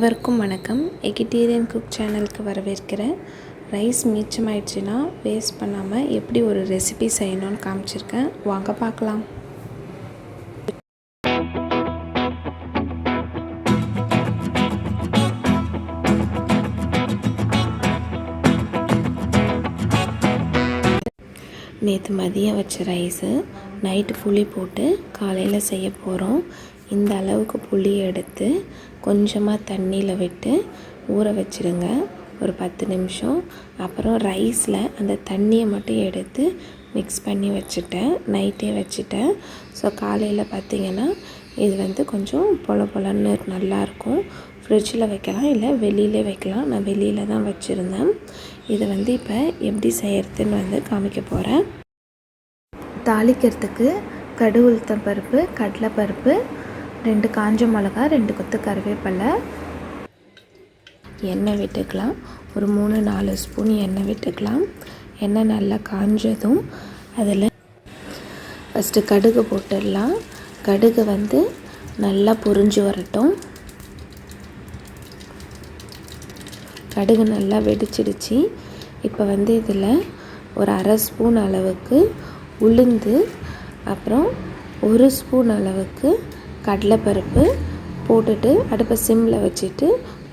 அனைவருக்கும் வணக்கம். எகிட்டேரியன் குக் சேனலுக்கு வரவேற்கிறேன். ரைஸ் மிச்சமாயிடுச்சுன்னா வேஸ்ட் பண்ணாமல் எப்படி ஒரு ரெசிபி செய்யணும்னு காமிச்சிருக்கேன். வாங்க பார்க்கலாம். நேற்று மதியம் வச்ச ரைஸு நைட்டு புளி போட்டு காலையில் செய்ய போகிறோம். இந்த அளவுக்கு புளி எடுத்து கொஞ்சமாக தண்ணியில் விட்டு ஊற வச்சுடுங்க ஒரு 10 நிமிஷம். அப்புறம் ரைஸில் அந்த தண்ணியை மட்டும் எடுத்து மிக்ஸ் பண்ணி வச்சுட்டேன், நைட்டே வச்சுட்டேன். ஸோ காலையில் பார்த்திங்கன்னா இது கொஞ்சம் பொல பொலன்னு நல்லாயிருக்கும். ஃப்ரிட்ஜில் வைக்கலாம், இல்லை வெளியிலே வைக்கலாம். நான் வெளியில் தான் வச்சுருந்தேன். இதை இப்போ எப்படி செய்கிறதுன்னு காமிக்க போகிறேன். தாளிக்கிறதுக்கு கடுகு, உளுத்தம் பருப்பு, கடலைப்பருப்பு, 2 காஞ்ச மிளகா, 2 கொத்து கருவேப்பிலை, எண்ணெய் விட்டுக்கலாம். ஒரு 3-4 ஸ்பூன் எண்ணெய் விட்டுக்கலாம். எண்ணெய் நல்லா காஞ்சதும் அதில் ஃபஸ்ட்டு கடுகு போட்டுடலாம். கடுகு நல்லா பொரிஞ்சு வரட்டும். கடுகு நல்லா வெடிச்சிடுச்சு. இப்போ இதில் ஒரு 1/2 ஸ்பூன் அளவுக்கு உளுந்து, அப்புறம் 1 ஸ்பூன் அளவுக்கு கடலைப்பருப்பு போட்டுட்டு அடுப்பை சிம்மில் வச்சுட்டு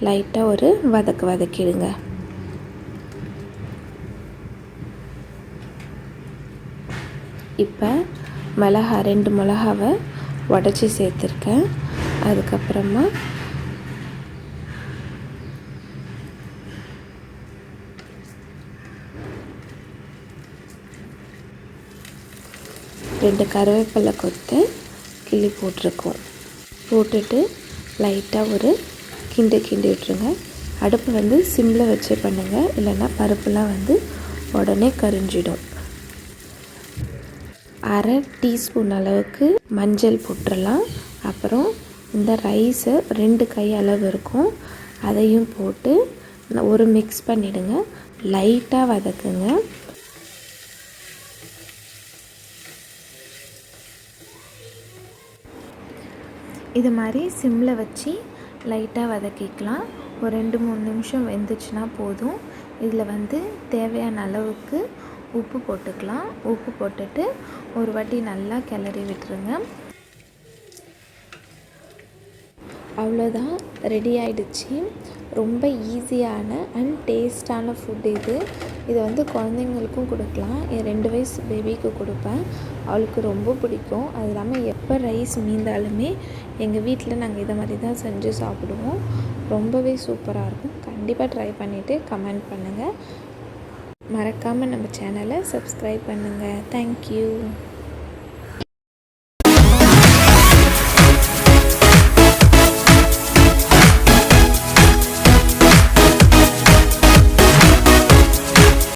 லைட்டாக ஒரு வதக்கிடுங்க. இப்போ 2 மிளகாவை உடச்சி சேர்த்துருக்கேன். அதுக்கப்புறமா ரெண்டு கருவேப்பிலை கொத்து கிள்ளி போட்டுட்டு லைட்டாக ஒரு கிண்டி விட்டுருங்க. அடுப்பு சிம்மில் வச்சு பண்ணுங்கள், இல்லைன்னா பருப்புலாம் உடனே கரிஞ்சிடும். 1/2 டீஸ்பூன் அளவுக்கு மஞ்சள் போட்டுடலாம். அப்புறம் இந்த ரைஸு 2 கை அளவு இருக்கும், அதையும் போட்டு ஒரு மிக்ஸ் பண்ணிவிடுங்க. லைட்டாக வதக்குங்க. இது மாதிரி சிம்மில் வச்சு லைட்டாக வதக்கிக்கலாம். ஒரு 2-3 நிமிஷம் வெந்துச்சுன்னா போதும். இதில் தேவையான அளவுக்கு உப்பு போட்டுக்கலாம். உப்பு போட்டுட்டு ஒரு வாட்டி நல்லா கிளறி விட்டுருங்க. அவ்வளோதான், ரெடி ஆகிடுச்சு. ரொம்ப ஈஸியான அண்ட் டேஸ்டான ஃபுட் இது. இதை குழந்தைங்களுக்கும் கொடுக்கலாம். என் 2 வயசு பேபிக்கு கொடுப்பேன், அவளுக்கு ரொம்ப பிடிக்கும். அது இல்லாமல் எப்போ ரைஸ் மீந்தாலுமே எங்கள் வீட்டில் நாங்கள் இதை மாதிரி தான் செஞ்சு சாப்பிடுவோம். ரொம்பவே சூப்பராக இருக்கும். கண்டிப்பாக ட்ரை பண்ணிவிட்டு கமெண்ட் பண்ணுங்கள். மறக்காமல் நம்ம சேனலை சப்ஸ்கிரைப் பண்ணுங்கள். தேங்க்யூ.